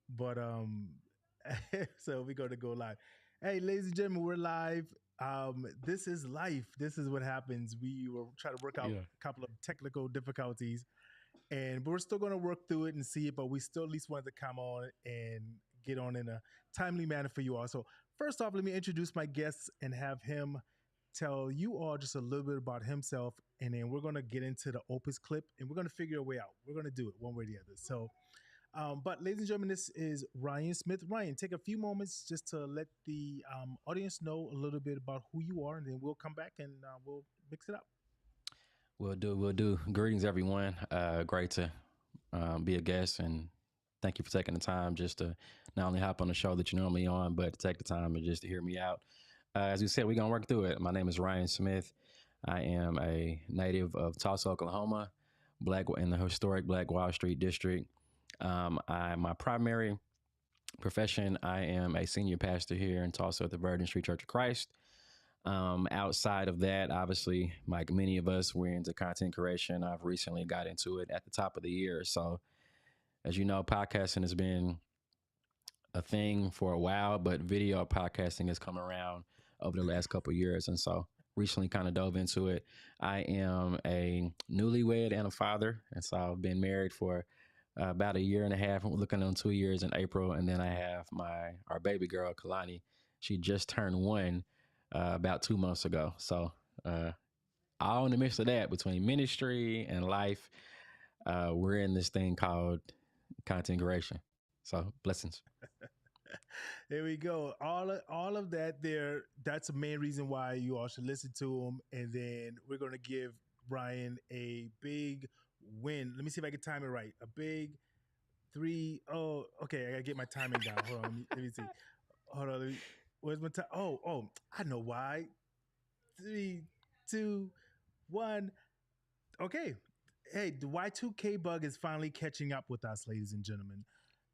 But so we're gonna go live. Hey, ladies and gentlemen, we're live. This is life. This is what happens. We were trying to work out Yeah. a couple of technical difficulties, and we're still gonna work through it and see it. But we still at least wanted to come on and get on in a timely manner for you all. So first off, let me introduce my guest and have him tell you all just a little bit about himself, and then we're gonna get into the Opus clip, and we're gonna figure a way out. We're gonna do it one way or the other. So but ladies and gentlemen, this is Ryan Smith. Ryan, take a few moments just to let the audience know a little bit about who you are, and then we'll come back and we'll mix it up. We'll do. We'll do. Greetings, everyone. Great to be a guest, and thank you for taking the time just to not only hop on the show that you're normally on, but to take the time and just to hear me out. As we said, we're gonna work through it. My name is Ryan Smith. I am a native of Tulsa, Oklahoma, black in the historic Black Wall Street district. My primary profession. I am a senior pastor here in Tulsa at the Virgin Street Church of Christ. Outside of that, obviously, like many of us, we're into content creation. I've recently got into it at the top of the year. So, as you know, podcasting has been a thing for a while, but video podcasting has come around over the last couple of years. And so, recently kind of dove into it. I am a newlywed and a father. And so, I've been married for about a year and a half. We're looking on 2 years in April. And then I have our baby girl, Kalani. She just turned one about 2 months ago. So, all in the midst of that, between ministry and life, we're in this thing called content creation. So, blessings. There we go. All of that there. That's the main reason why you all should listen to him. And then we're gonna give Brian a big win. Let me see if I can time it right. A big three. Oh, okay. I gotta get my timing down. Hold on. Let me see. Hold on. Where's my time? Oh. I know why. Three, two, one. Okay. Hey, the Y2K bug is finally catching up with us, ladies and gentlemen.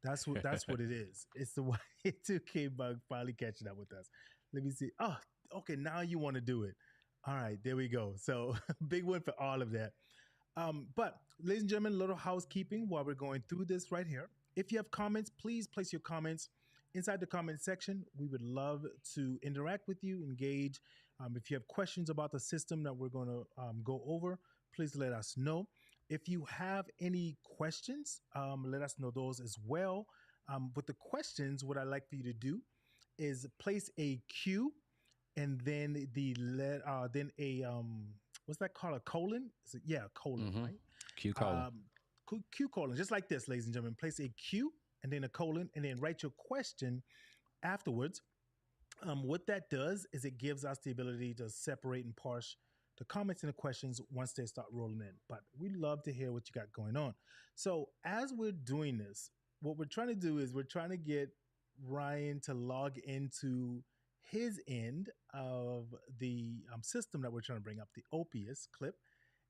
That's what it is. It's the Y2K bug finally catching up with us. Let me see. Oh, okay. Now you want to do it. All right, there we go. So big win for all of that. But ladies and gentlemen, a little housekeeping while we're going through this right here. If you have comments, please place your comments inside the comment section. We would love to interact with you, engage. If you have questions about the system that we're going to go over, please let us know. If you have any questions, let us know those as well. With the questions, what I'd like for you to do is place a Q and then then a what's that called, a colon? Yeah, a colon, Mm-hmm. right? Q colon. Um, Q colon, just like this, ladies and gentlemen. Place a Q and then a colon, and then write your question afterwards. What that does is it gives us the ability to separate and parse the comments and the questions once they start rolling in. But we love to hear what you got going on. So as we're doing this, what we're trying to do is we're trying to get Ryan to log into his end of the system that we're trying to bring up, the Opus clip,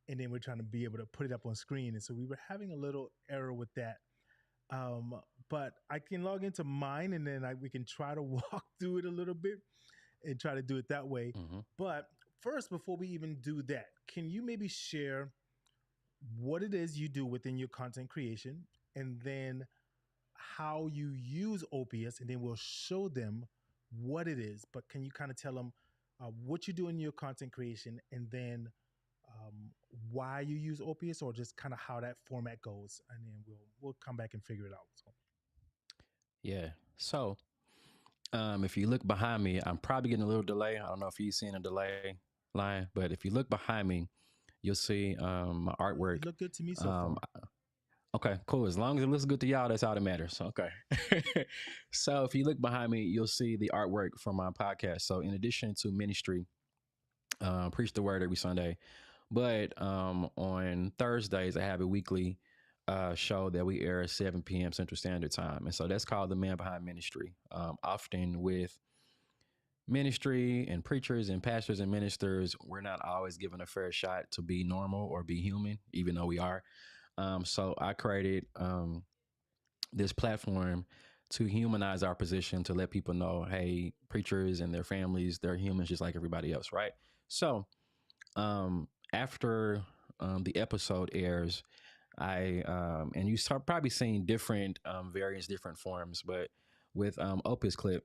and then we're trying to be able to put it up on screen. And so we were having a little error with that. Um, but I can log into mine, and then we can try to walk through it a little bit and try to do it that way. Mm-hmm. But first, before we even do that, can you maybe share what it is you do within your content creation, and then how you use OPS, and then we'll show them what it is. But can you kind of tell them what you do in your content creation, and then why you use OPS, or just kind of how that format goes, and then we'll come back and figure it out. So. Yeah. So, if you look behind me, I'm probably getting a little delay. I don't know if you've seen a delay line, but if you look behind me, you'll see my It artwork. looked good to me so Um, far. okay, cool. As long as it looks good to y'all, that's all that matters. Okay. So if you look behind me, you'll see the artwork from my podcast. So in addition to ministry, preach the word every Sunday, but on Thursdays I have a weekly show that we air at 7 p.m. Central Standard Time, and so that's called the Man Behind Ministry. Often with ministry and preachers and pastors and ministers, we're not always given a fair shot to be normal or be human, even though we are. So I created this platform to humanize our position, to let people know, hey, preachers and their families, they're humans just like everybody else, right? So after the episode airs, And you start probably seeing different variants, different forms, but with Opus Clip,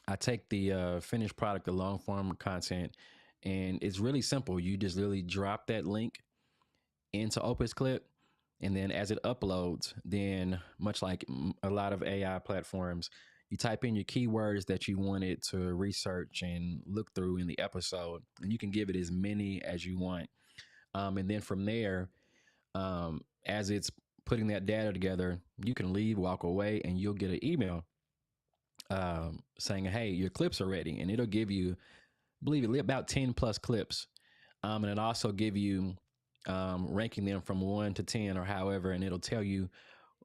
I take the finished product, the long form content, and it's really simple. You just literally drop that link into Opus Clip, and then as it uploads, then much like a lot of AI platforms, you type in your keywords that you wanted to research and look through in the episode, and you can give it as many as you want. And then from there, as it's putting that data together, you can leave, walk away, and you'll get an email saying, "Hey, your clips are ready," and it'll give you, believe it, about 10 plus clips, and it also give you ranking them from 1 to 10 or however, and it'll tell you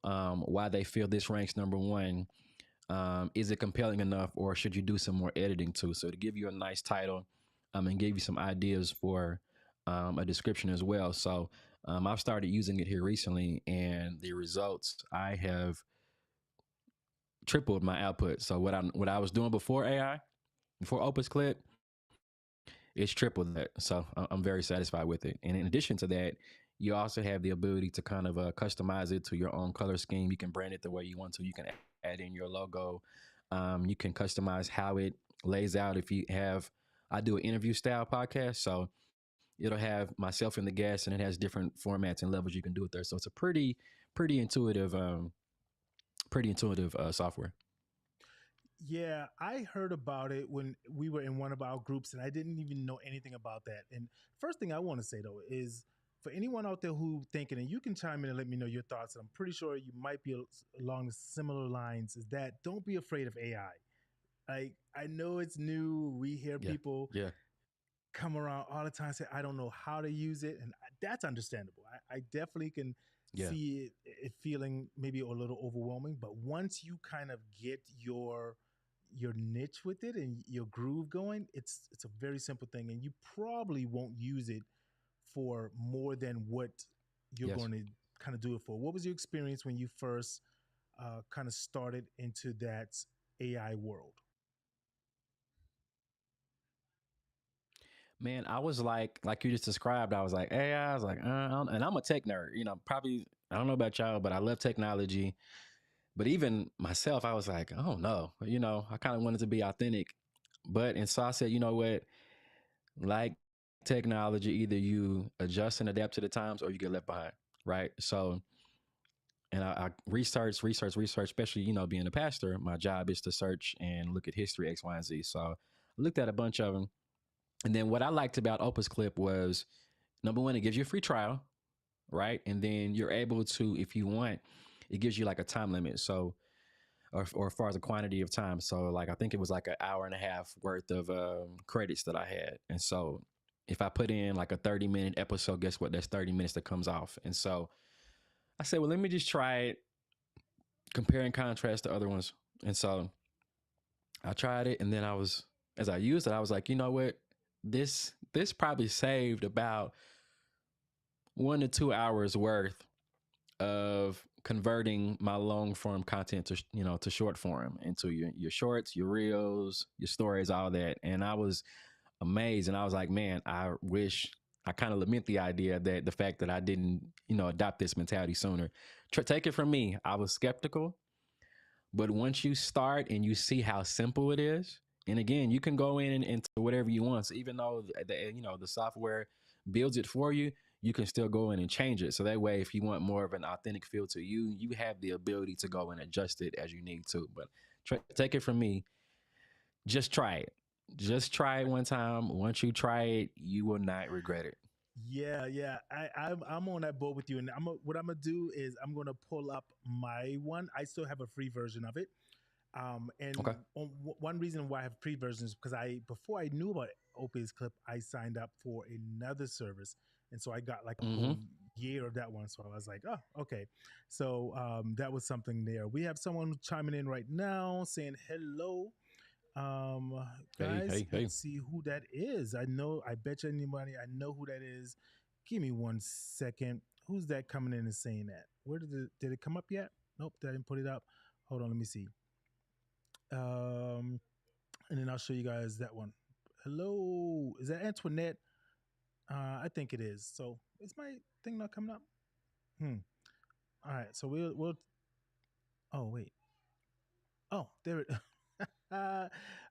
why they feel this ranks number one. Is it compelling enough, or should you do some more editing too? So to give you a nice title, and give you some ideas for a description as well. So I've started using it here recently, and the results, I have tripled my output. So what I was doing before AI, before Opus Clip, it's tripled that. So I'm very satisfied with it. And in addition to that, you also have the ability to kind of customize it to your own color scheme. You can brand it the way you want to. You can add in your logo. You can customize how it lays out. If you have, I do an interview style podcast, so it'll have myself and the guest, and it has different formats and levels you can do it there. So it's a pretty intuitive, software. Yeah, I heard about it when we were in one of our groups, and I didn't even know anything about that. And first thing I want to say though is, for anyone out there who thinking, and you can chime in and let me know your thoughts. And I'm pretty sure you might be along the similar lines. Is that don't be afraid of AI. Like, I know it's new. We hear Yeah, people yeah, come around all the time and say, I don't know how to use it. And that's understandable. I definitely can yeah. see it feeling maybe a little overwhelming. But once you kind of get your niche with it and your groove going, it's a very simple thing. And you probably won't use it for more than what you're Yes. going to kind of do it for. What was your experience when you first kind of started into that AI world? Man, I was like you just described. I was like, hey, I was like, and I'm a tech nerd. Probably I don't know about y'all, but I love technology. But even myself, I was like, I don't know. I kind of wanted to be authentic, but and so I said, you know what? Like technology, either you adjust and adapt to the times, or you get left behind, right? So, and I research. Especially being a pastor, my job is to search and look at history X, Y, and Z. So I looked at a bunch of them. And then what I liked about Opus Clip was, number one, it gives you a free trial, right? And then you're able to, if you want, it gives you like a time limit. So, or as far as the quantity of time. So, like, I think it was like an hour and a half worth of credits that I had. And so, if I put in like a 30-minute episode, guess what? That's 30 minutes that comes off. And so I said, well, let me just try it, compare and contrast to other ones. And so I tried it, and then as I used it, I was like, you know what? This probably saved about 1 to 2 hours worth of converting my long form content to short form, into your shorts, your reels, your stories, all that. And I was amazed, and I was like, man, I wish, I kind of lament the idea that the fact that I didn't adopt this mentality sooner. Take it from me, I was skeptical, but once you start and you see how simple it is, and again, you can go in and into whatever you want. So even though the software builds it for you, you can still go in and change it. So that way, if you want more of an authentic feel to you, you have the ability to go and adjust it as you need to. But take it from me, just try it. Just try it one time. Once you try it, you will not regret it. Yeah, yeah. I'm on that boat with you, and what I'm gonna do is I'm gonna pull up my one. I still have a free version of it. Okay. One reason why I have free versions is because I before I knew about Opus Clip, I signed up for another service, and so I got like a Mm-hmm. whole year of that one. So I was like, oh, okay. So that was something there. We have someone chiming in right now saying hello. Um, Hey, guys, hey, hey. let's see who that is. I bet you anybody, I know who that is. Give me 1 second. Who's that coming in and saying that? Where did it come up yet? Nope, I didn't put it up. Hold on, let me see. Um, and then I'll show you guys that one. Hello, is that Antoinette? I think it is. So is my thing not coming up? Hmm. All right. So we'll. Oh wait. Oh, there it.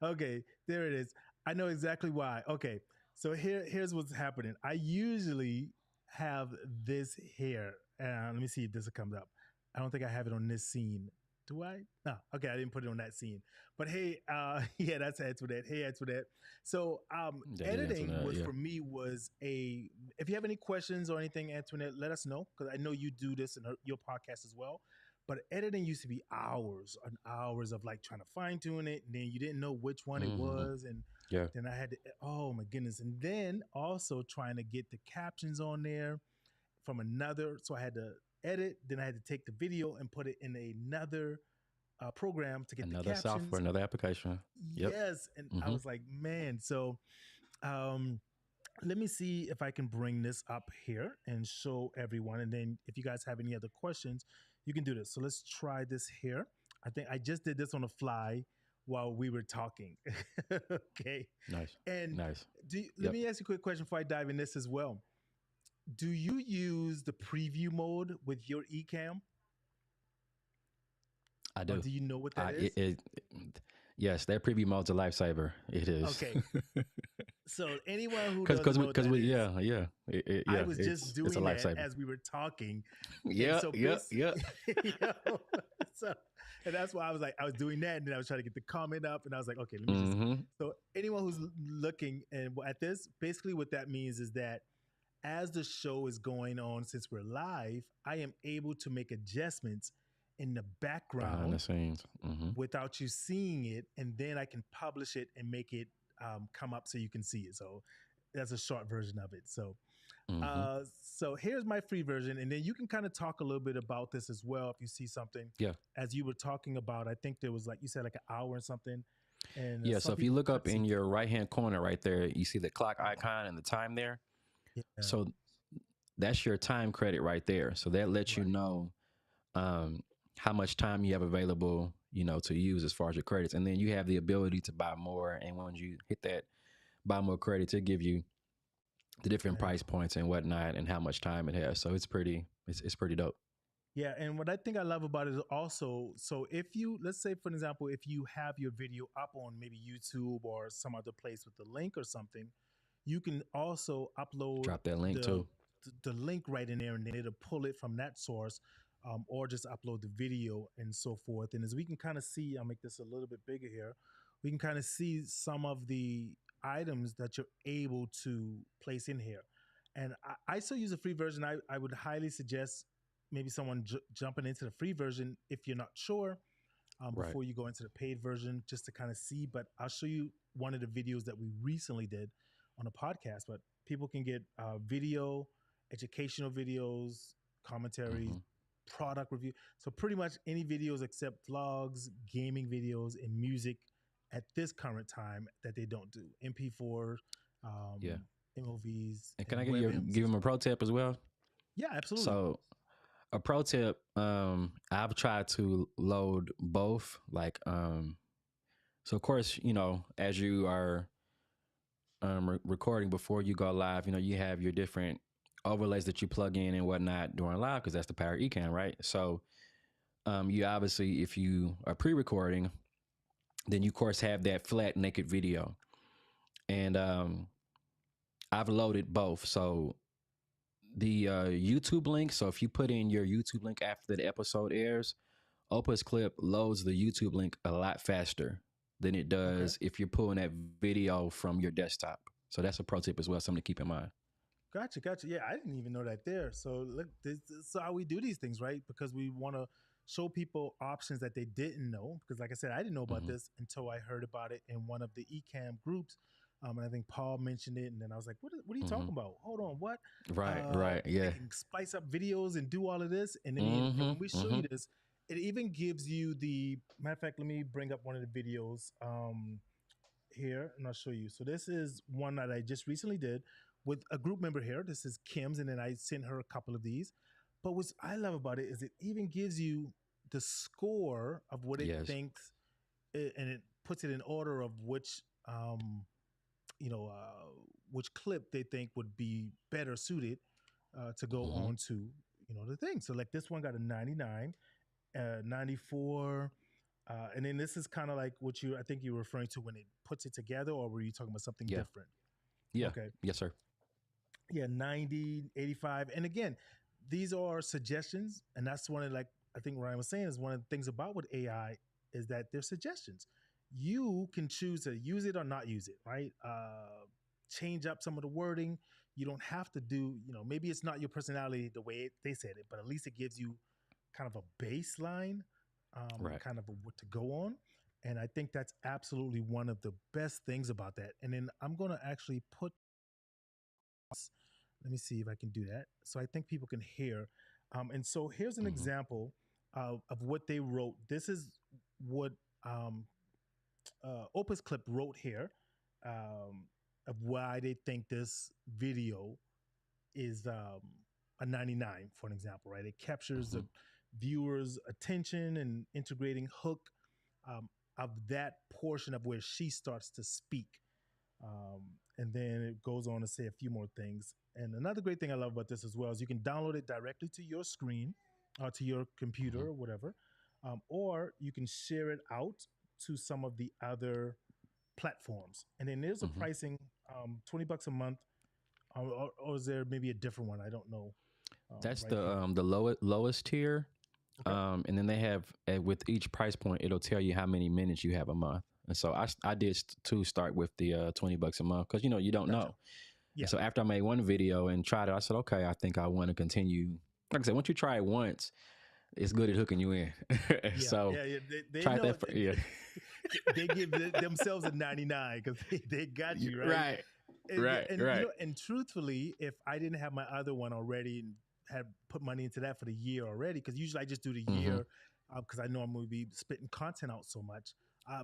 Okay, there it is. I know exactly why. Okay, so here's what's happening. I usually have this here. Let me see if this comes up. I don't think I have it on this scene. Do I? No. Okay, I didn't put it on that scene. But hey, yeah, that's Antoinette. Hey, Antoinette. So, That is editing Antoinette. was Yeah. for me was a. If you have any questions or anything, Antoinette, let us know because I know you do this in your podcast as well. But editing used to be hours and hours of like trying to fine tune it, and then you didn't know which one it Mm-hmm. was, and Yeah. then I had to, oh my goodness, and then also trying to get the captions on there from another, so I had to edit, then I had to take the video and put it in another program to get the Another software, captions. another application. Yep. Yes, and I Mm-hmm. was like, man, so um, let me see if I can bring this up here and show everyone. And then if you guys have any other questions, you can do this. So let's try this here. I think I just did this on the fly while we were talking. Okay. Nice. And Nice. let Yep. me ask you a quick question before I dive in this as well. Do you use the preview mode with your Ecamm, I or do. do you know what that I is? yes, that preview mode's a lifesaver. It is. Okay. So anyone who Cause doesn't cause know we what cause that we is, yeah I yeah was just it's a doing that lifesaver. as we were talking. And Yeah so yeah base, yeah. you know, so and that's why I was like, I was doing that, and then I was trying to get the comment up, and I was like, okay, let me just. Mm-hmm. So anyone who's looking and at this, basically what that means is that as the show is going on, since we're live, I am able to make adjustments in the Behind the background scenes. Mm-hmm. without you seeing it, and then I can publish it and make it come up so you can see it. So that's a short version of it. Mm-hmm. So here's my free version, and then you can kind of talk a little bit about this as well if you see something. Yeah. As you were talking about, I think there was like you said like an hour and something, and Yeah. So some if you people look up could see in too. your right hand corner right there, you see the clock icon and the time there. Yeah, So that's your time credit right there. So that lets you right. know um, how much time you have available, to use as far as your credits. And then you have the ability to buy more. And once you hit that buy more credits, it give you the different There you price go. points and whatnot and how much time it has. So it's pretty dope. Yeah, and what I think I love about it is also, so if you, let's say for example, if you have your video up on maybe YouTube or some other place with the link or something, you can also upload Drop that link the too. the link right in there, and then it'll pull it from that source, or just upload the video and so forth. And as we can kind of see, I'll make this a little bit bigger here. We can kind of see some of the items that you're able to place in here. And I still use a free version. I would highly suggest maybe someone jumping into the free version if you're not sure, Right. before you go into the paid version, just to kind of see. But I'll show you one of the videos that we recently did on a podcast. But people can get video, educational videos, commentaries, Mm-hmm. product review. So pretty much any videos except vlogs, gaming videos, and music at this current time that they don't do. MP4, Yeah. um, MOVs, And can and I WebMs give as him a well. pro tip as well? Yeah, absolutely. So a pro tip, I've tried to load both. Like, so of course, as you are recording before you go live, you have your different overlays that you plug in and whatnot during live because that's the power Ecamm, right? So you obviously, if you are pre-recording, then you of course have that flat naked video, and I've loaded both. So the YouTube link. So if you put in your YouTube link after the episode airs, Opus Clip loads the YouTube link a lot faster than it Okay. does if you're pulling that video from your desktop. So that's a pro tip as well, something to keep in mind. Gotcha, gotcha. Yeah, I didn't even know that there. So look, this is how we do these things, right? Because we want to show people options that they didn't know. Because like I said, I didn't know about Hmm. this until I heard about it in one of the Ecamm groups. And I think Paul mentioned it, and then I was like, "What are you Hmm. talking about? Hold on, what? Right, right, They yeah. can splice up videos and do all of this, and then and Hmm. when we show Hmm. you this, it even gives you the matter of fact. Let me bring up one of the videos. Here and I'll show you. So this is one that I just recently did with a group member here. This is Kim's, and then I sent her a couple of these. But what I love about it is it even gives you the score of what it Yes. thinks, and it puts it in order of you know, which clip they think would be better suited to go Hmm. on to. the thing. So like this one got a 99, 94. And then this is kind of like what I think you were referring to when it puts it together, or were you talking about something Yeah. different? Yeah. Okay. Yes, sir. Yeah, 90, 85. And again, these are suggestions. And that's one of, like, I think Ryan was saying, is one of the things about with AI is that they're suggestions. You can choose to use it or not use it, right? Change up some of the wording. You don't have to do, maybe it's not your personality the way they said it, but at least it gives you kind of a baseline, Right. kind of what to go on. And I think that's absolutely one of the best things about that. And then I'm going to actually put, let me see if I can do that. So I think people can hear. And so here's an Mm-hmm. example of what they wrote. This is what um, Opus Clip wrote here, of why they think this video is a 99, for an example, right? It captures Mm-hmm. the viewer's attention and integrating hook um, of that portion of where she starts to speak. And then it goes on to say a few more things. And another great thing I love about this as well is you can download it directly to your screen, to your computer Mm-hmm. or whatever, or you can share it out to some of the other platforms. And then there's a Mm-hmm. pricing, $20 a month, or is there maybe a different one? I don't know. That's Right here. the lowest tier. Okay. And then they have with each price point, it'll tell you how many minutes you have a month. And so I did too start with the $20 a month because you don't Gotcha. know. Yeah. And so after I made one video and tried it, I said, okay, I think I want to continue. Like I said, once you try it once, it's good at hooking you in. Yeah. So Yeah. They try know that. Yeah. they give themselves a 99 because they got you, right? Right. Right. And Right. and truthfully, if I didn't have my other one already and had put money into that for the year already, because usually I just do the Mm-hmm. year because I know I'm going to be spitting content out so much,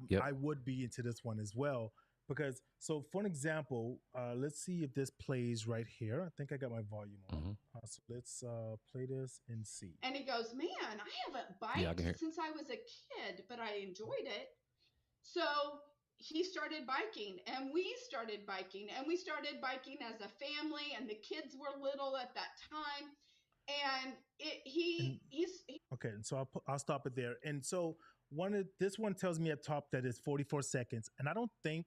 Yep. I would be into this one as well. Because so for an example, let's see if this plays right here. I think I got my volume on. Mm-hmm. So let's play this and see. And he goes, man, I haven't Yeah, I can hear. biked since I was a kid, but I enjoyed it. So he started biking and we started biking and we started biking as a family, and the kids were little at that time. And And okay, and so I'll stop it there. And so this one tells me up top that it's 44 seconds, and I don't think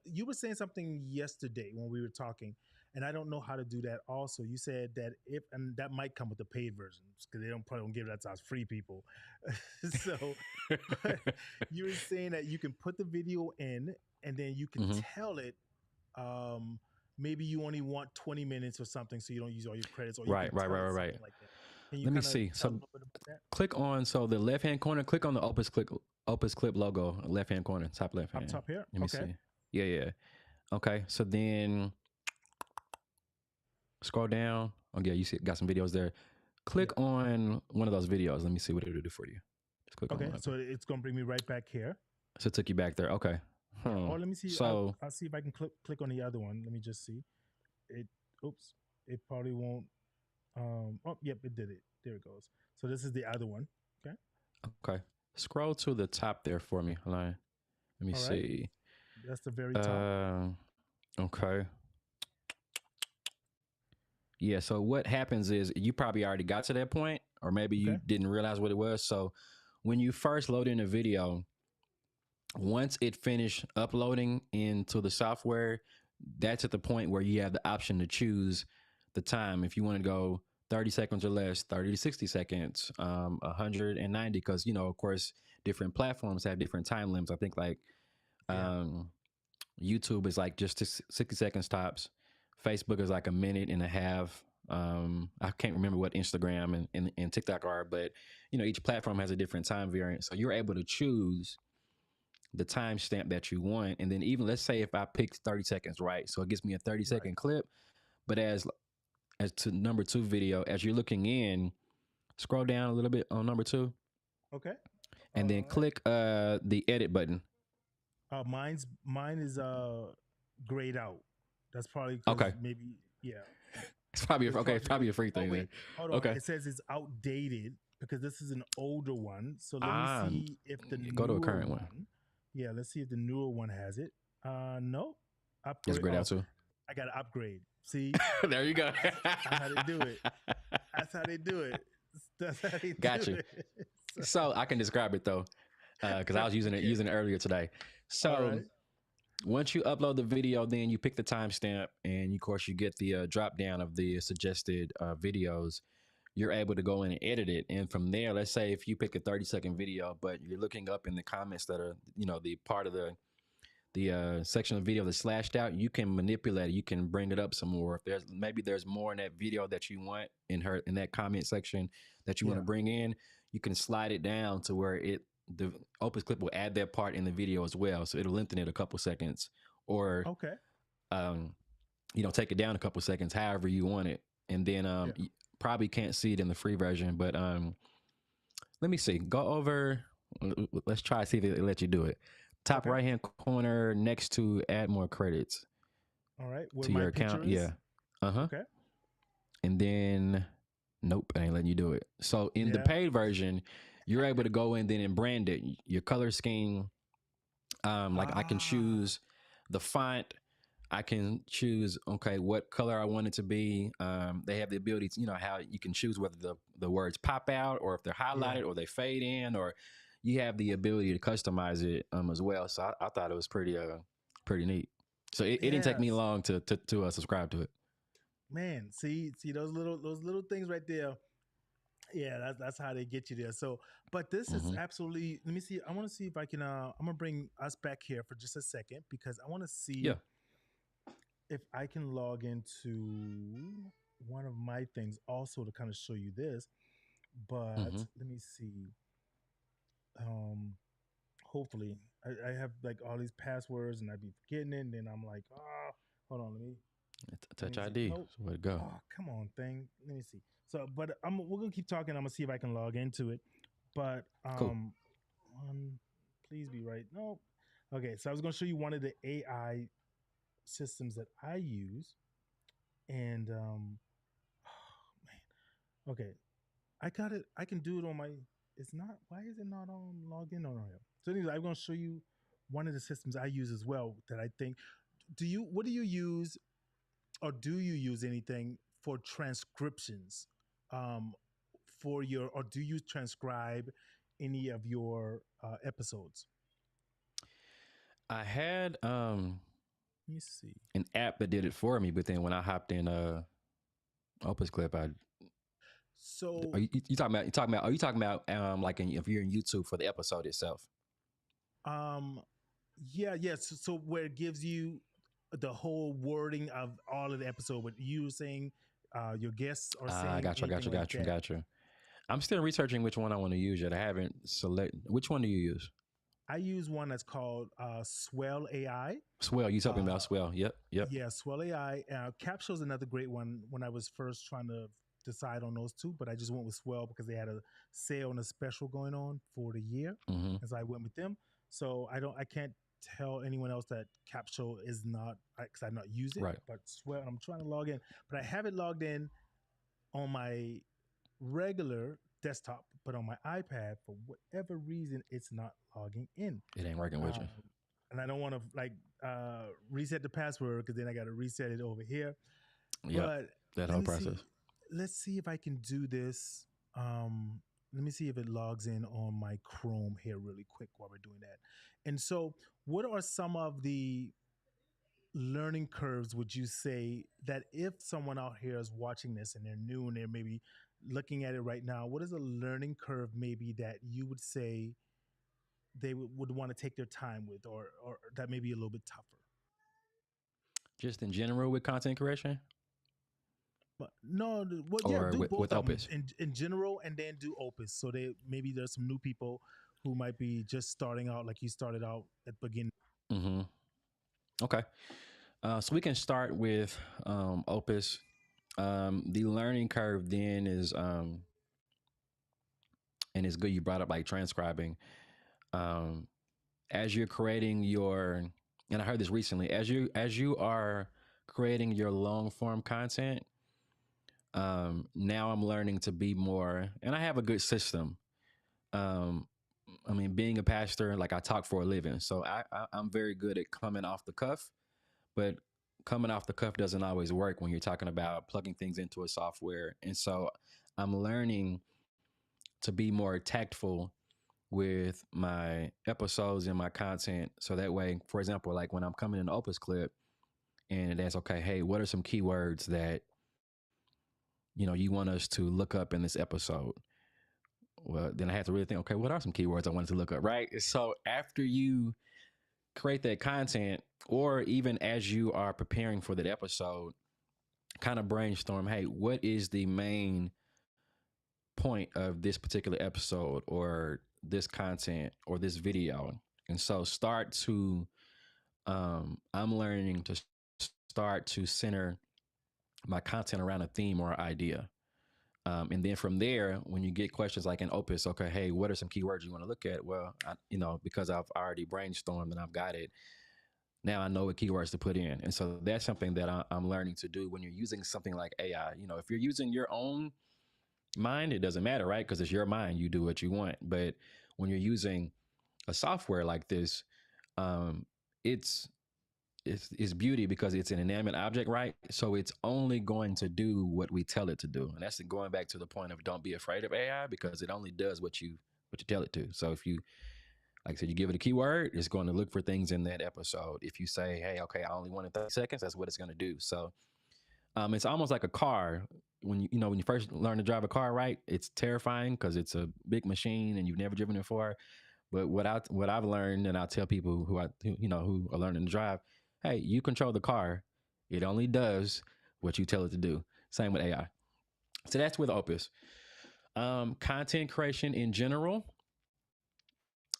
you were saying something yesterday when we were talking, and I don't know how to do that. Also, you said that and that might come with the paid versions because they probably don't give that to us free people. So, but you were saying that you can put the video in, and then you can Mm-hmm. tell it. Maybe you only want 20 minutes or something, so you don't use all your credits, or you Right. can Right. tell Right. it Right. Right. something like that. Can you Let me kind of see. tell a So little bit about that? click on the left hand corner. Click on the Opus Clip logo, left hand corner, top left Up hand. top here? Let me Okay. see. Yeah. Yeah. Okay. So then scroll down. Oh yeah, you see got some videos there. Click Yeah. on one of those videos. Let me see what it'll do for you. Just click on Okay. one of So them. it's going to bring me right back here. So it took you back there. Okay. Yeah. Or let me see. So I'll see if I can click on the other one. Let me just see. It. Oops. It probably won't. Oh, yep. It did it. There it goes. So this is the other one. Okay. okay. Scroll to the top there for me. Hold on. Let me All right. see. That's the very top. Okay. Yeah. So what happens is you probably already got to that point, or maybe you Okay. didn't realize what it was. So when you first load in a video, once it finished uploading into the software, that's at the point where you have the option to choose the time. If you want to go 30 seconds or less, 30 to 60 seconds, 190, because, of course, different platforms have different time limits. I think like YouTube is like just 60 seconds tops. Facebook is like a minute and a half. I can't remember what Instagram and TikTok are, but, each platform has a different time variant. So you're able to choose the timestamp that you want. And then even let's say if I pick 30 seconds, right? So it gives me a 30-second clip. But as to number 2 video, as you're looking in, scroll down a little bit on number 2. Okay. And then click the edit button. Mine is grayed out. That's probably okay. Maybe It's probably probably a free thing. Wait, hold on. Okay. It says it's outdated because this is an older one. So let me see if the go to a current one. Yeah, let's see if the newer one has it. No. Upgrade. That's grayed out too. I got to upgrade. See? There you go. That's how they do it. That's how they do it. That's how they do Gotcha. it. So I can describe it though, because I was using it Okay. using it earlier today. All So right. once you upload the video, then you pick the timestamp, and of course you get the drop down of the suggested videos. You're able to go in and edit it, and from there, let's say if you pick a 30-second video, but you're looking up in the comments that are the part of the section of video that's slashed out, you can manipulate it. You can bring it up some more. If there's more in that video that you want in that comment section that you want to Yeah. bring in, you can slide it down to where the Opus Clip will add that part in the video as well. So it'll lengthen it a couple seconds, or Okay. um, take it down a couple seconds, however you want it. And then Yeah. you probably can't see it in the free version, but let me see. Go over. Let's try to see if it lets you do it. Top Okay. right hand corner next to add more credits All right. Where to my your account. picture is. Yeah. Uh-huh. Okay. And then nope, I ain't letting you do it. So in the Yeah. paid version, you're able to go in then and brand it. Your color scheme. Like I can Ah. choose the font. I can choose what color I want it to be. They have the ability to how you can choose whether the words pop out or if they're Yeah. highlighted or they fade in, or you have the ability to customize it as well. So I thought it was pretty neat. So it didn't take me Yes. long to subscribe to it. Man, see those little things right there. Yeah, that's how they get you there. So, but this is Hmm. absolutely. Let me see. I want to see if I can. I'm gonna bring us back here for just a second because I want to Yeah. see if I can log into one of my things also to kind of show you this. But Hmm. let me see. Um, hopefully, I have like all these passwords and I'd be forgetting it. And then I'm like, ah, hold on, let Touch me see. ID. Nope. So where to go? Oh, come on, thing. Let me see. So, but we're gonna keep talking. I'm gonna see if I can log into it. But Cool. one, please be right. No. Okay, so I was gonna show you one of the AI systems that I use, and oh, man. Okay, I got it. I can do it on my. It's not. Why is it not on logged in on here? So, anyway, I'm gonna show you one of the systems I use as well that I think. Do you? What do you use or do you use anything for transcriptions for your or do you transcribe any of your episodes? I had Let me see. an app that did it for me, but then when I hopped in Opus Clip, So are you talking about like if you're in YouTube for the episode itself? um yeah, so where it gives you the whole wording of all of the episode, what you saying, your guests are saying, anything like that. Got you. I'm still researching which one I want to use yet. I haven't selected. Which one do you use? I use one that's called Swell AI. Swell. You talking uh about Swell? Yep. Yep. Yeah, Swell AI. Capsule is another great one. When I was first trying to decide on those two, but I just went with Swell because they had a sale and a special going on for the year, Mm-hmm. and so I went with them. So I can't tell anyone else that Capsule is not because I've not used it. Right. But Swell, I'm trying to log in, but I have it logged in on my regular desktop, but on my iPad for whatever reason it's not logging in. It ain't working with Um, you. and I don't want to reset the password because then I got to reset it over here. Yep. But That let whole me see. process. Let's see if I can do this. Let me see if it logs in on my Chrome here really quick while we're doing that. And so, what are some of the learning curves would you say that if someone out here is watching this and they're new and they're maybe looking at it right now, what is a learning curve maybe that you would say they would want to take their time with, or that may be a little bit tougher? Just in general with content creation, But no, well, yeah, or do with both of them Opus. in general, and then do Opus. So they maybe there's some new people who might be just starting out, like you started out at the beginning. Mm-hmm. Okay. So we can start with Opus. The learning curve then is, and it's good you brought up like transcribing. Um, as you're creating your, and I heard this recently, as you are creating your long form content, now I'm learning to be more, and I have a good system. Um, I mean, being a pastor, like I talk for a living, so I'm very good at coming off the cuff, but coming off the cuff doesn't always work when you're talking about plugging things into a software. And so I'm learning to be more tactful with my episodes and my content. So that way, for example, like when I'm coming in the Opus Clip and that's okay, hey, what are some keywords that, you want us to look up in this episode? Well, then I had to really think, okay, what are some keywords I wanted to look up, right? So after you create that content, or even as you are preparing for that episode, kind of brainstorm, hey, what is the main point of this particular episode or this content or this video? And so I'm learning to start to center my content around a theme or idea. And then from there, when you get questions like in Opus, okay, hey, what are some keywords you want to look at? Well, because I've already brainstormed and I've got it, now I know what keywords to put in. And so that's something that I'm learning to do when you're using something like AI. If you're using your own mind, it doesn't matter, right? Because it's your mind, you do what you want. But when you're using a software like this, it's beauty because it's an inanimate object, right? So it's only going to do what we tell it to do. And that's going back to the point of don't be afraid of AI, because it only does what you tell it to. So if you, like I said, you give it a keyword, it's going to look for things in that episode. If you say, hey, okay, I only wanted 30 seconds, that's what it's going to do. So it's almost like a car. When you first learn to drive a car, right? It's terrifying because it's a big machine and you've never driven it before. But what I've learned, and I'll tell people who are learning to drive, hey, you control the car. It only does what you tell it to do. Same with AI. So that's with Opus. Content creation in general.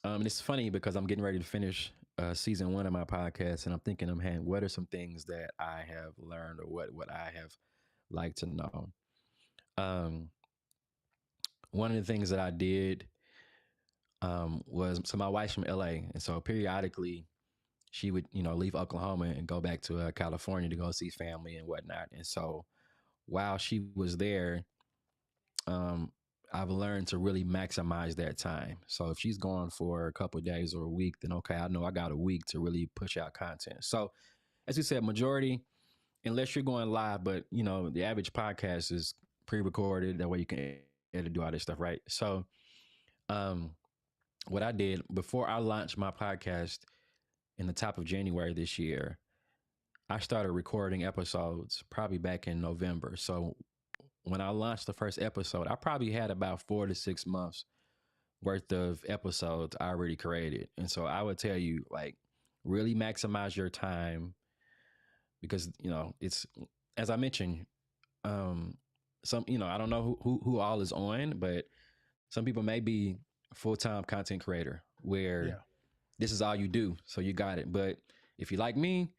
And it's funny because I'm getting ready to finish season 1 of my podcast, and I'm thinking, what are some things that I have learned or what I have liked to know? One of the things that I did was, so my wife's from LA, and so periodically she would, leave Oklahoma and go back to California to go see family and whatnot. And so while she was there, I've learned to really maximize that time. So if she's gone for a couple of days or a week, then okay, I know I got a week to really push out content. So as you said, majority, unless you're going live, but the average podcast is pre-recorded. That way you can edit, do all this stuff, right? So what I did before I launched my podcast in the top of January this year, I started recording episodes probably back in November. So when I launched the first episode, I probably had about 4 to 6 months worth of episodes I already created. And so I would tell you, like, really maximize your time, because, it's, as I mentioned, some, I don't know who all is on, but some people may be full-time content creator where this is all you do. So you got it. But if you like me,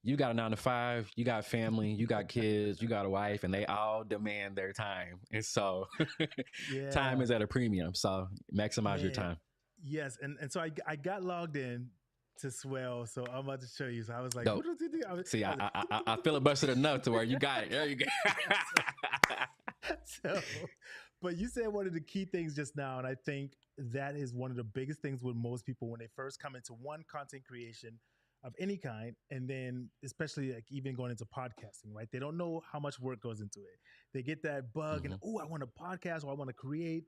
you got a 9 to 5, you got family, you got kids, you got a wife, and they all demand their time. And so time is at a premium. So maximize your time. Yes. And so I got logged in to Swell. So I'm about to show you. So I was like, Dope. See, I filibustered enough to where you got it. There you go. So, but you said one of the key things just now, and I think that is one of the biggest things with most people when they first come into one content creation of any kind, and then especially like even going into podcasting, right? They don't know how much work goes into it. They get that bug and, I want to podcast or I want to create,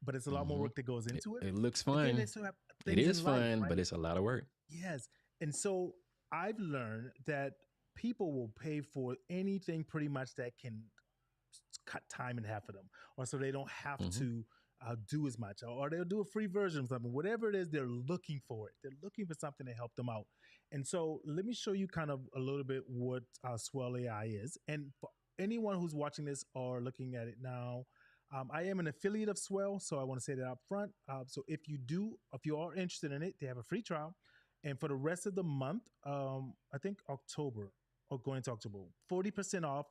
but it's a lot more work that goes into it. It looks fun. It is fun, right? But it's a lot of work. Yes. And so I've learned that people will pay for anything pretty much that can cut time in half of them, or so they don't have to do as much, or they'll do a free version of something. Whatever it is, they're looking for it. They're looking for something to help them out. And so let me show you kind of a little bit what Swell AI is. And for anyone who's watching this or looking at it now, I am an affiliate of Swell, so I want to say that up front. So if you are interested in it, they have a free trial. And for the rest of the month, I think October or going to October, 40% off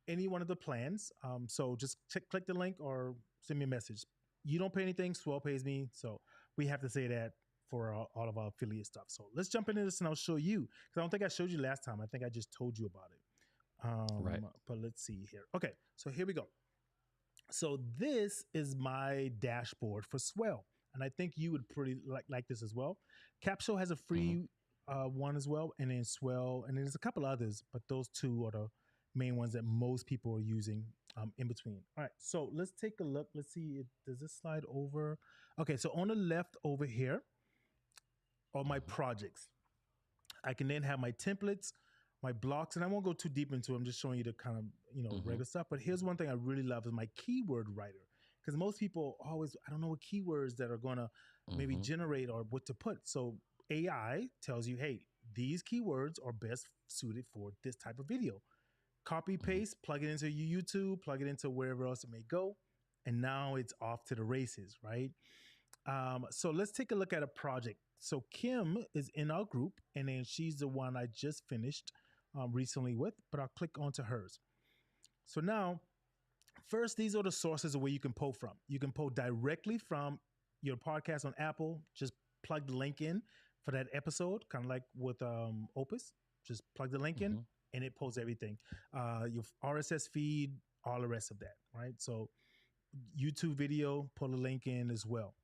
any one of the plans. So just click the link or send me a message. You don't pay anything, Swell pays me. So we have to say that for all of our affiliate stuff. So let's jump into this and I'll show you. Because I don't think I showed you last time. I think I just told you about it. Right. But let's see here. Okay, so here we go. So this is my dashboard for Swell. And I think you would pretty like this as well. Capsule has a free one as well. And then Swell. And then there's a couple others. But those two are the main ones that most people are using in between. All right, so let's take a look. Let's see, does this slide over? Okay, so on the left over here are my Mhm. projects. I can then have my templates, my blocks, and I won't go too deep into it. I'm just showing you the kind of, Mhm. regular stuff. But here's one thing I really love is my keyword writer. Because most people always, I don't know what keywords that are going to maybe Mhm. generate or what to put. So AI tells you, hey, these keywords are best suited for this type of video. Copy Mhm. paste, plug it into your YouTube, plug it into wherever else it may go. And now it's off to the races, right? So let's take a look at a project. So Kim is in our group, and then she's the one I just finished recently with, but I'll click onto hers. So now, first, these are the sources of where you can pull from. You can pull directly from your podcast on Apple, just plug the link in for that episode, kind of like with Opus. Just plug the link in, Mhm. and it pulls everything. Your RSS feed, all the rest of that, right? So YouTube video, pull a link in as well.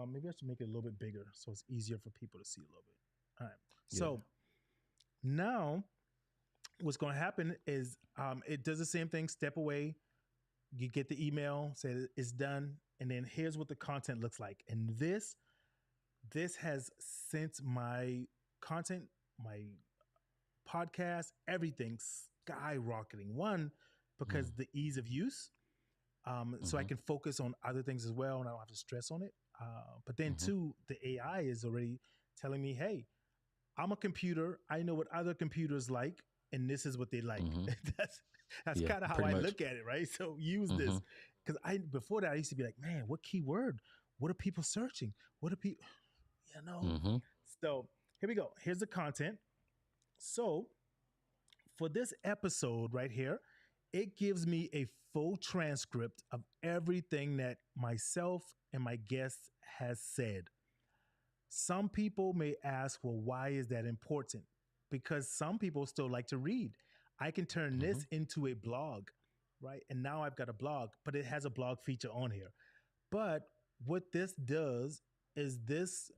Maybe I should make it a little bit bigger so it's easier for people to see a little bit. All right. Yeah. So now what's going to happen is it does the same thing. Step away, you get the email, say it's done, and then here's what the content looks like. And this has sent my content, my podcast, everything skyrocketing. One, because Mhm. the ease of use, so I Mhm. can focus on other things as well, and I don't have to stress on it. But then Mhm. two, the AI is already telling me, "Hey, I'm a computer. I know what other computers like, and this is what they like." Mhm. that's that's Yeah. kind of how Pretty I much. look at it, right? So use this Mhm. because I before that I used to be like, "Man, what keyword? What are people searching? What are people?" You know. Mhm. So here we go. Here's the content. So for this episode right here, it gives me a full transcript of everything that myself and my guests has said. Some people may ask, well, why is that important? Because some people still like to read. I can turn this Mhm. into a blog, right? And now I've got a blog, but it has a blog feature on here. But what this does is this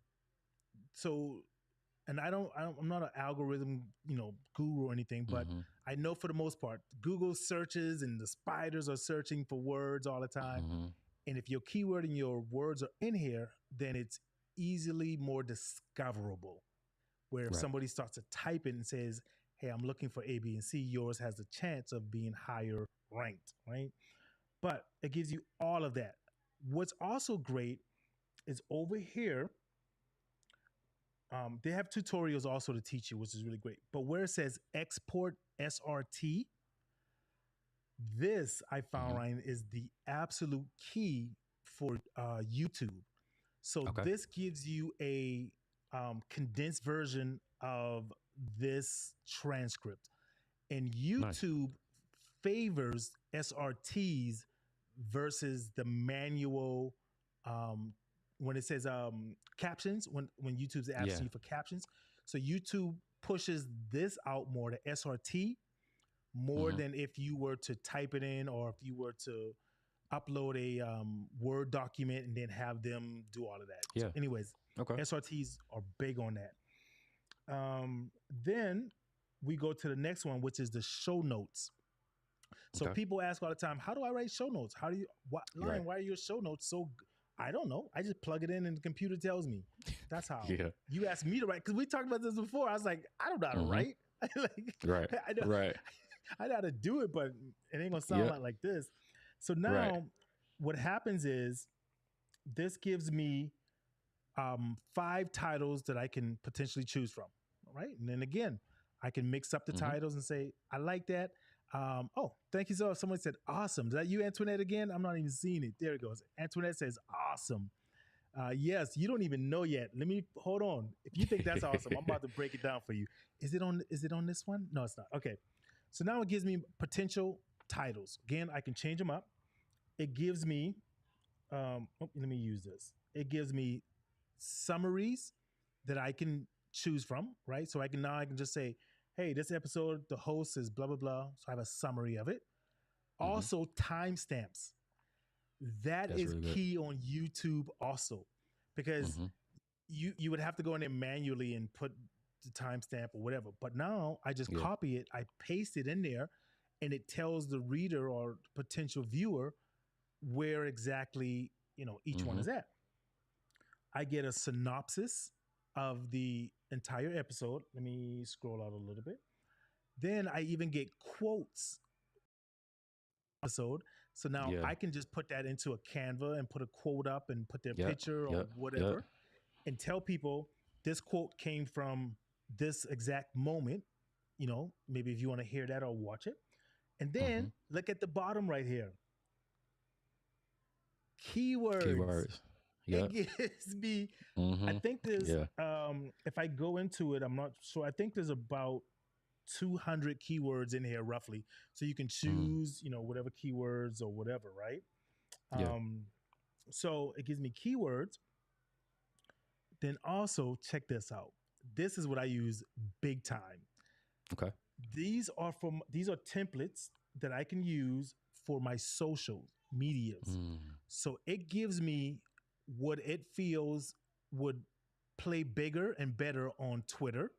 so and I'm not an algorithm, guru or anything, but Mhm. I know for the most part, Google searches and the spiders are searching for words all the time. Mhm. And if your keyword and your words are in here, then it's easily more discoverable. Where if Right. somebody starts to type it and says, "Hey, I'm looking for A, B, and C," yours has a chance of being higher ranked, right? But it gives you all of that. What's also great is over here, they have tutorials also to teach you, which is really great. But where it says export SRT, this I found, Mhm. Ryan, is the absolute key for YouTube. So Okay. this gives you a condensed version of this transcript, and Nice. YouTube favors SRTs versus the manual. When it says captions, when YouTube's Yeah. asking you for captions, so YouTube pushes this out more, the SRT, more Mhm. than if you were to type it in or if you were to upload a Word document and then have them do all of that. So, Yeah. anyways, Okay. SRTs are big on that. Then we go to the next one, which is the show notes. So Okay. people ask all the time, "How do I write show notes? How do you, Right. Lion? Why are your show notes so?" I don't know. I just plug it in and the computer tells me. That's how. Yeah. You asked me to write because we talked about this before. I was like, I don't know how to Mhm. write. Like, Right. I know, Right. I know how to do it, but it ain't gonna sound Yep. like this. So Right. now, what happens is this gives me five titles that I can potentially choose from. Right, and then again, I can mix up the Mhm. titles and say I like that. Oh, thank you so much. Someone said awesome. Is that you, Antoinette? Again, I'm not even seeing it. There it goes. Antoinette says awesome. Yes, you don't even know yet. Let me hold on. If you think that's awesome, I'm about to break it down for you. Is it on? Is it on this one? No, it's not. Okay. So now it gives me potential titles. Again, I can change them up. It gives me. Let me use this. It gives me summaries that I can choose from. Right. So I can just say, hey, this episode, the host is blah blah blah. So I have a summary of it. Mhm. Also, timestamps. That That's is really good. key on YouTube also, because Mhm. you would have to go in there manually and put the timestamp or whatever. But now I just Yeah. copy it, I paste it in there, and it tells the reader or potential viewer where exactly, each one is at. I get a synopsis of the entire episode. Let me scroll out a little bit. Then I even get quotes episode. So now Yeah. I can just put that into a Canva and put a quote up and put their Yep. picture or Yep. Yep. whatever and tell people this quote came from this exact moment. Maybe if you want to hear that or watch it. And then look at the bottom right here. Keywords. Keywords. It Yep. gives me, I think there's, if I go into it, I'm not sure. I think there's about 200 keywords in here roughly. So you can choose, whatever keywords or whatever, right? Yeah. So it gives me keywords. Then also check this out. This is what I use big time. Okay. These are templates that I can use for my social medias. So it gives me what it feels would play bigger and better on Twitter.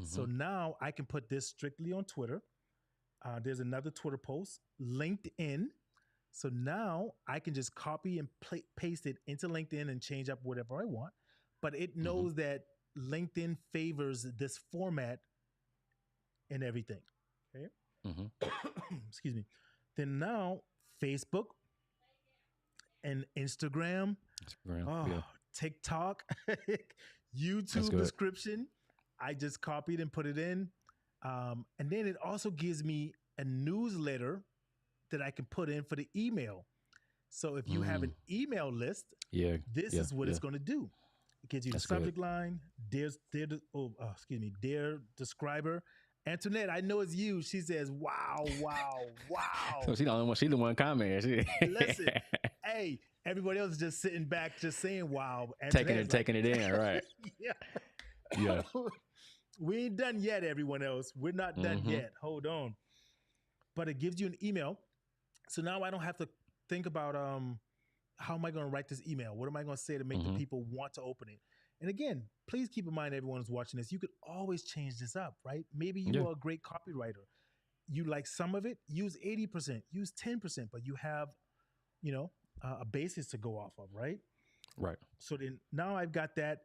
So now I can put this strictly on Twitter. There's another Twitter post, LinkedIn. So now I can just copy and paste it into LinkedIn and change up whatever I want. But it knows that LinkedIn favors this format and everything. Okay. Excuse me. Then now Facebook and Instagram, TikTok, YouTube description. I just copied and put it in. And then it also gives me a newsletter that I can put in for the email. So if you have an email list, this is what it's going to do. It gives you the subject line. Dear describer. Antoinette, I know it's you. She says, wow, wow, wow. So she's the one commenting. Listen, hey, everybody else is just sitting back, just saying, wow. Taking it in, right? Yeah. We ain't done yet, everyone else. We're not done yet. Hold on. But it gives you an email. So now I don't have to think about how am I going to write this email? What am I going to say to make the people want to open it? And again, please keep in mind, everyone who's watching this, you could always change this up, right? Maybe you are a great copywriter. You like some of it, use 80%, use 10%, but you have, a basis to go off of, right? Right. So then now I've got that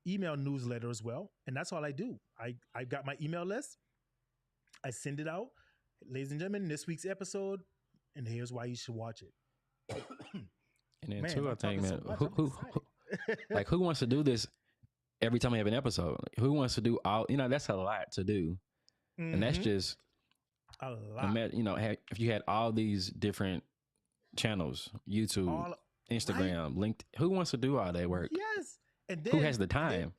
email newsletter as well. And that's all I do. I've got my email list. I send it out. Ladies and gentlemen, this week's episode, and here's why you should watch it. And then too, I think, man, who wants to do this every time we have an episode? Who wants to do all, that's a lot to do. And that's just a lot. If you had all these different channels, YouTube, Instagram, LinkedIn, who wants to do all that work? Yes. And then, who has the time?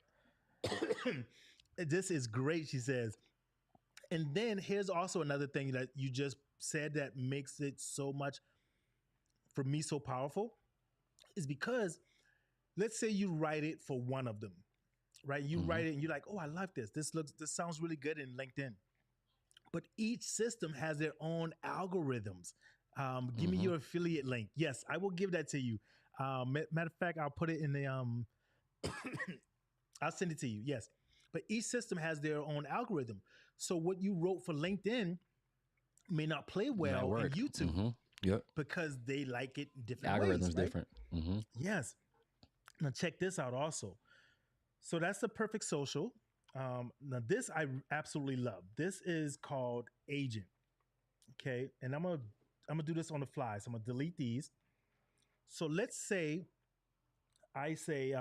This is great, she says. And then here's also another thing that you just said that makes it so much, for me, so powerful, is because let's say you write it for one of them, right? You write it and you're like, oh, I like this. This sounds really good in LinkedIn. But each system has their own algorithms. Give me your affiliate link. Yes, I will give that to you. Matter of fact, I'll put it in the, I'll send it to you. Yes. But each system has their own algorithm. So what you wrote for LinkedIn may not play well in YouTube because they like it different ways. Algorithm's right? different. Yes. Now check this out also. So that's the perfect social. Now this I absolutely love. This is called Agent. Okay. And I'm gonna do this on the fly. So I'm gonna delete these. So let's say I say,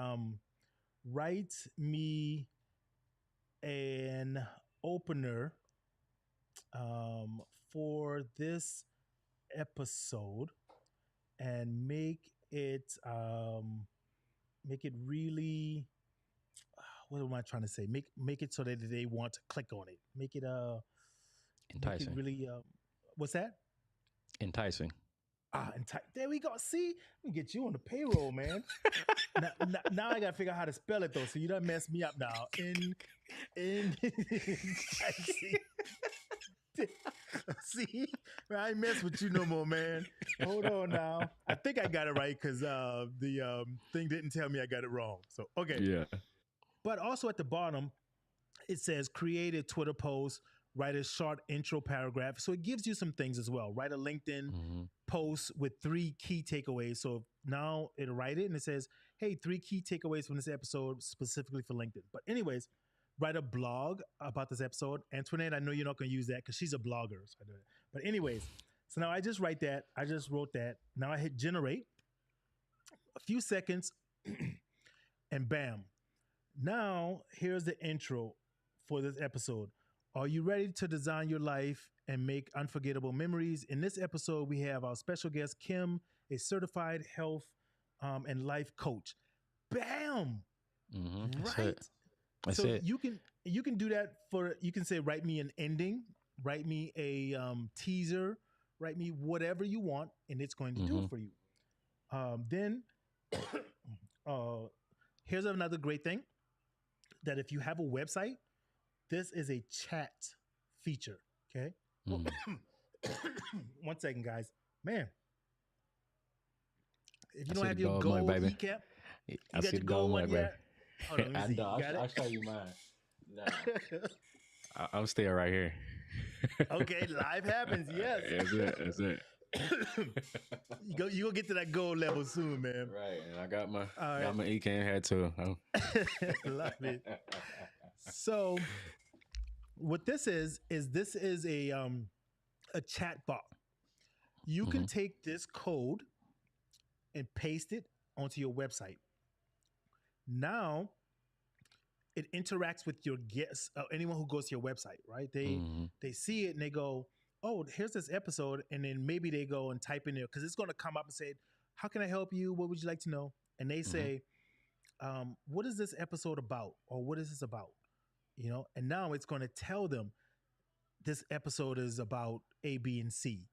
write me an opener for this episode and make it really, what am I trying to say? Make it so that they want to click on it. Make it enticing. Make it really what's that? Enticing. There we go. See, I'm gonna get you on the payroll, man. now I gotta figure out how to spell it though. So you done messed me up now. See, I ain't mess with you no more, man. Hold on now. I think I got it right because the thing didn't tell me I got it wrong. So okay. Yeah. But also at the bottom, it says create a Twitter post write a short intro paragraph. So it gives you some things as well. Write a LinkedIn post with 3 key takeaways. So now it'll write it and it says, hey, 3 key takeaways from this episode specifically for LinkedIn. But anyways, write a blog about this episode. Antoinette, I know you're not going to use that because she's a blogger. So I do it. But anyways, so now I just write that. I just wrote that. Now I hit generate. A few seconds and bam. Now here's the intro for this episode. Are you ready to design your life and make unforgettable memories? In this episode, we have our special guest, Kim, a certified health and life coach. Bam! Right? That's so it. you can do that you can say, write me an ending, write me a teaser, write me whatever you want, and it's going to do it for you. Then here's another great thing, that if you have a website, this is a chat feature. Okay. One second, guys. Man, if you don't have your gold keycap, you got your gold one yet? Hold on, let me see. I'll show you mine. Nah. I'm still right here. Okay, life happens. Yes. That's it. You go get to that gold level soon, man. Right, and I got my ECAN hat too. Love it. So, what this is a chat bot. You can take this code and paste it onto your website. Now, it interacts with your guests, anyone who goes to your website, right? They see it and they go, oh, here's this episode. And then maybe they go and type in there because it's going to come up and say, how can I help you? What would you like to know? And they say, what is this episode about? Or what is this about? You know, and now it's going to tell them this episode is about A, B, and C.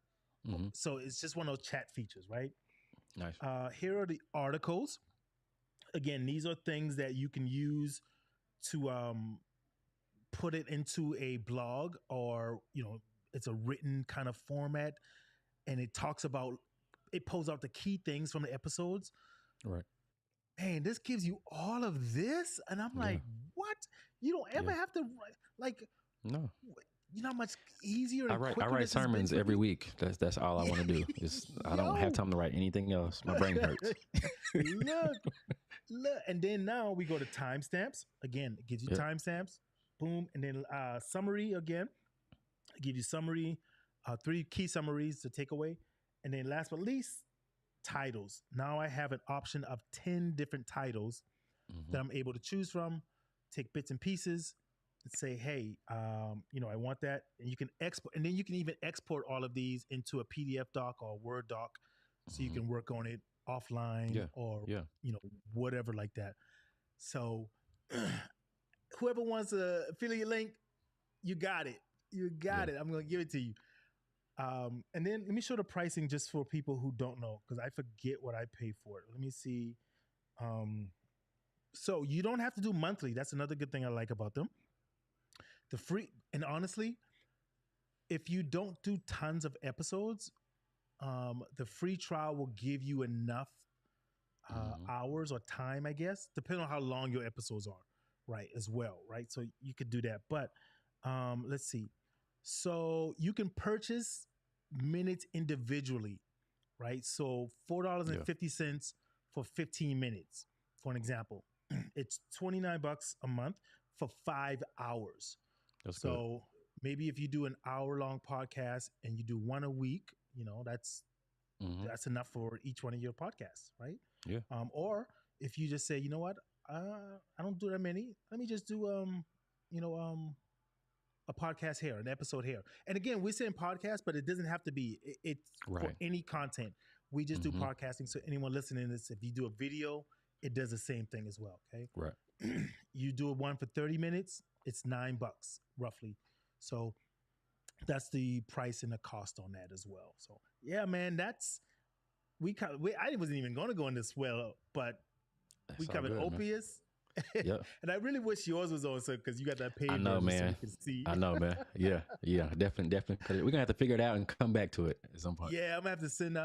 So it's just one of those chat features, right? Nice. Here are the articles. Again, these are things that you can use to put it into a blog, or, you know, it's a written kind of format, and it pulls out the key things from the episodes. Right. Man, this gives you all of this. And I'm like, what? You don't ever have to write, like, no. You know how much easier and I write sermons every week. That's all I want to do. I don't have time to write anything else. My brain hurts. Look. And then now we go to timestamps. Again, it gives you timestamps. Boom. And then summary again. It gives you summary, 3 key summaries to take away. And then last but least, titles. Now I have an option of 10 different titles that I'm able to choose from, take bits and pieces, and say, hey, you know, I want that. And you can export, and then you can even export all of these into a PDF doc or a Word doc, so you can work on it offline or, you know, whatever like that. So whoever wants a affiliate link, you got it. You got it. I'm going to give it to you. And then let me show the pricing just for people who don't know, because I forget what I pay for it. Let me see. So you don't have to do monthly. That's another good thing I like about them. The free, and honestly, if you don't do tons of episodes, the free trial will give you enough hours or time, I guess, depending on how long your episodes are, right, as well, right? So you could do that. But let's see. So you can purchase minutes individually, right? So $4.50 for 15 minutes, for an example. It's $29 a month for 5 hours. That's so good. Maybe if you do an hour-long podcast and you do one a week, you know, that's enough for each one of your podcasts, right? Yeah. Or if you just say, you know what, I don't do that many. Let me just do a podcast here, an episode here. And again, we're saying podcast, but it doesn't have to be. It's for any content. We just do podcasting. So anyone listening to this, if you do a video, it does the same thing as well. Okay. Right. You do one for 30 minutes, it's $9 roughly. So that's the price and the cost on that as well. So yeah, man, I wasn't even going to go in this well, but we covered Opus. And I really wish yours was also, because you got that page. I know, man. So you can see. I know, man. Yeah, definitely. We're gonna have to figure it out and come back to it at some point. Yeah, I'm gonna have to send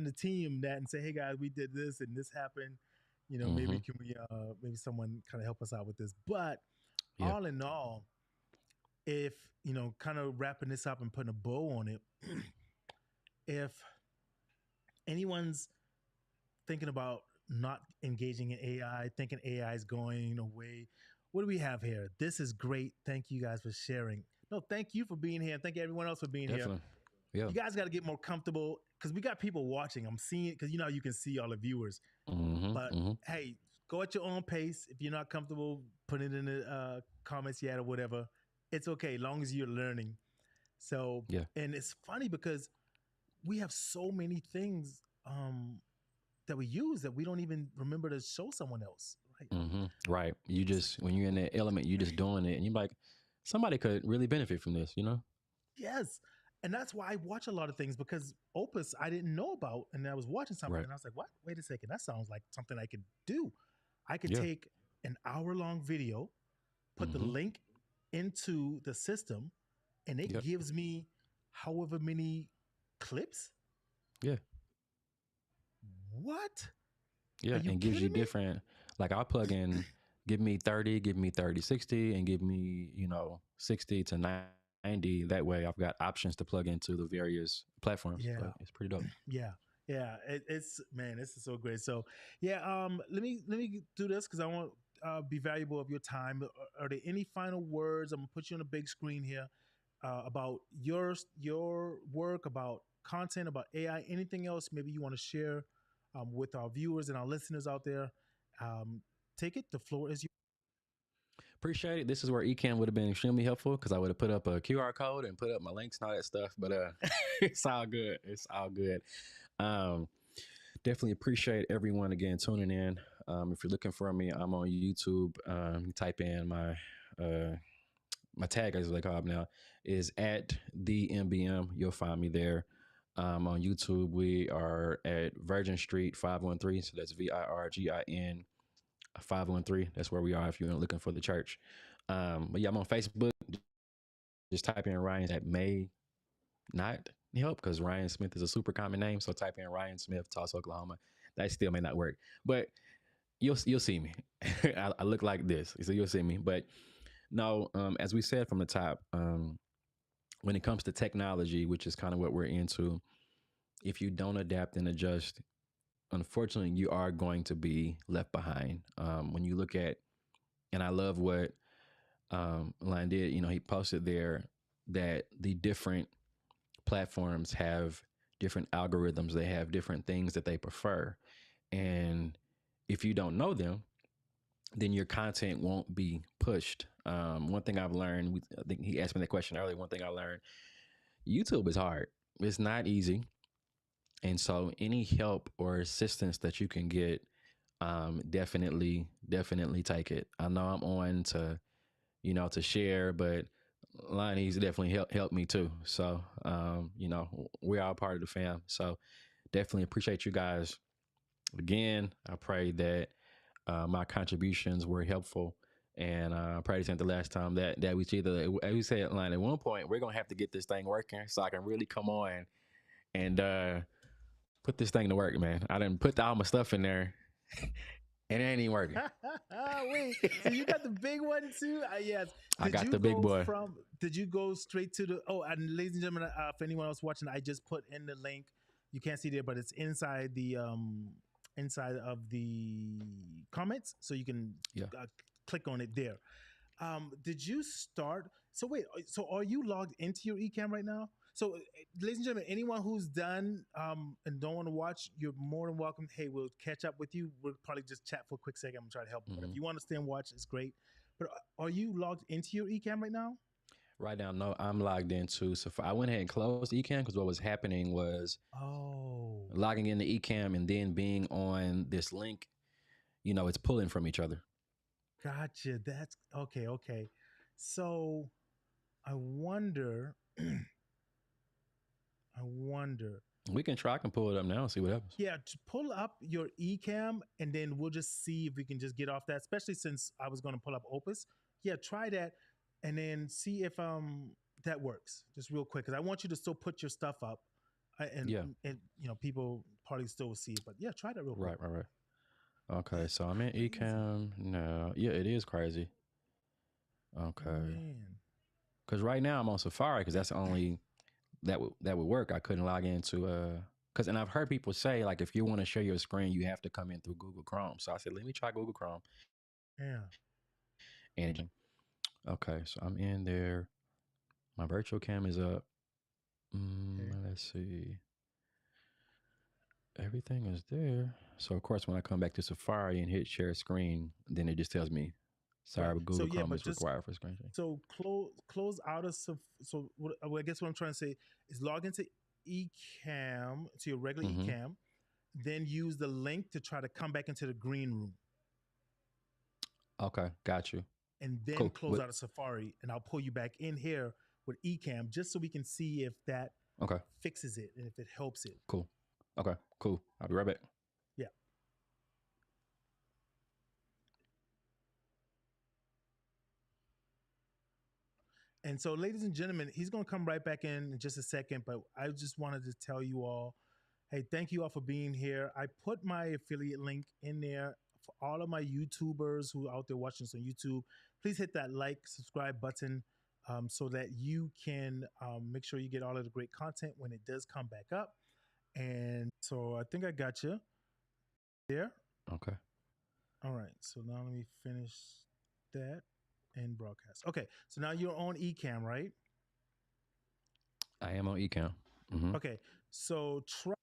the team that and say, hey guys, we did this and this happened. You know, maybe can we maybe someone kind of help us out with this. But all in all, if kind of wrapping this up and putting a bow on it, if anyone's thinking about not engaging in AI, thinking AI is going away, what do we have here? This is great. Thank you guys for sharing. No, thank you for being here. Thank everyone else for being here. Definitely. Yeah. You guys got to get more comfortable because we got people watching. I'm seeing because you can see all the viewers. But hey, go at your own pace. If you're not comfortable, put it in the comments yet or whatever. It's okay, long as you're learning. So, Yeah. and it's funny because we have so many things that we use that we don't even remember to show someone else. Right. Right. You just, when you're in that element, you just doing it and you're like, somebody could really benefit from this, Yes. And that's why I watch a lot of things because Opus I didn't know about. And I was watching something Right. and I was like, what? Wait a second. That sounds like something I could do. I could Yeah. take an hour-long video, put the link into the system, and it gives me however many clips. Yeah. What? Yeah. And gives you different, like I'll plug in, give me 30, 60, and give me, 60 to 90. That way I've got options to plug into the various platforms. Yeah. But it's pretty dope. Yeah. Yeah. It's man, this is so great. So yeah, let me do this because I want be valuable of your time. Are there any final words? I'm gonna put you on a big screen here about your work, about content, about AI, anything else maybe you want to share with our viewers and our listeners out there. Take it. The floor is yours. Appreciate it. This is where Ecamm would have been extremely helpful because I would have put up a QR code and put up my links and all that stuff. But it's all good. It's all good. Definitely appreciate everyone again tuning in. If you're looking for me, I'm on YouTube. You type in my tag, as they call it now, is at the MBM. You'll find me there. On YouTube, we are at Virgin Street 513. So that's VIRGIN 513. That's where we are if you're looking for the church. But yeah, I'm on Facebook. Just type in Ryan. That may not help because Ryan Smith is a super common name. So type in Ryan Smith, Tulsa, Oklahoma. That still may not work, but you'll see me. I look like this, so you'll see me. But no, as we said from the top, when it comes to technology, which is kind of what we're into, if you don't adapt and adjust, unfortunately, you are going to be left behind. When you look at, and I love what Line did, he posted there that the different platforms have different algorithms. They have different things that they prefer. And if you don't know them, then your content won't be pushed. One thing I've learned, I think he asked me that question earlier. One thing I learned, YouTube is hard. It's not easy. And so any help or assistance that you can get, definitely take it. I know I'm on to, to share, but Lonnie's definitely helped me too. So, we're all part of the fam. So definitely appreciate you guys. Again, I pray that my contributions were helpful. And I pray this ain't the last time that we see as we said, Lonnie, at one point, we're going to have to get this thing working so I can really come on and put this thing to work, man. I done put all my stuff in there. And it ain't even working. Wait, so you got the big one too? Yes. I got the big boy. Did you go straight to the? Oh, and ladies and gentlemen, for anyone else watching, I just put in the link. You can't see it there, but it's inside of the comments, so you can click on it there. Did you start? So wait, so are you logged into your Ecamm right now? So, ladies and gentlemen, anyone who's done and don't want to watch, you're more than welcome. Hey, we'll catch up with you. We'll probably just chat for a quick second. I'm going to try to help. But if you want to stay and watch, it's great. But are you logged into your Ecamm right now? Right now, no, I'm logged into. So I went ahead and closed Ecamm because what was happening was logging into Ecamm and then being on this link, it's pulling from each other. Gotcha. That's okay. Okay. So I wonder. We can try. I can pull it up now and see what happens. Yeah, to pull up your Ecamm and then we'll just see if we can just get off that, especially since I was going to pull up Opus. Yeah, try that and then see if that works just real quick because I want you to still put your stuff up and people probably still will see it. But yeah, try that real quick. Right. Okay, so I'm in Ecamm now. Yeah, it is crazy. Okay. Man. Because right now I'm on Safari because that's the only that would work. I couldn't log into because and I've heard people say like if you want to share your screen, you have to come in through Google Chrome. So I said, let me try Google Chrome. Yeah. And okay, so I'm in there. My virtual cam is up. Okay. Let's see. Everything is there. So of course, when I come back to Safari and hit share screen, then it just tells me, sorry, Right. but So Google yeah, Chrome but is just required for screen sharing. so close out of so what, I guess what I'm trying to say is log into eCam to your regular Mm-hmm. eCam, then use the link to try to come back into the green room, Okay, got you. and then Cool. close out of Safari, and I'll pull you back in here with eCam just so we can see if that Okay, fixes it and if it helps it. cool. Okay, cool. I'll be right back. Yeah. And so, ladies and gentlemen, he's going to come right back in just a second, but I just wanted to tell you all, hey, thank you all for being here. I put my affiliate link in there for all of my YouTubers who are out there watching us on YouTube. Please hit that like, subscribe button so that you can make sure you get all of the great content when it does come back up. And so I think I got you there. Okay. All right. So now let me finish that and broadcast. Okay. So now you're on eCam, right? I am on eCam. Mm-hmm. Okay. So try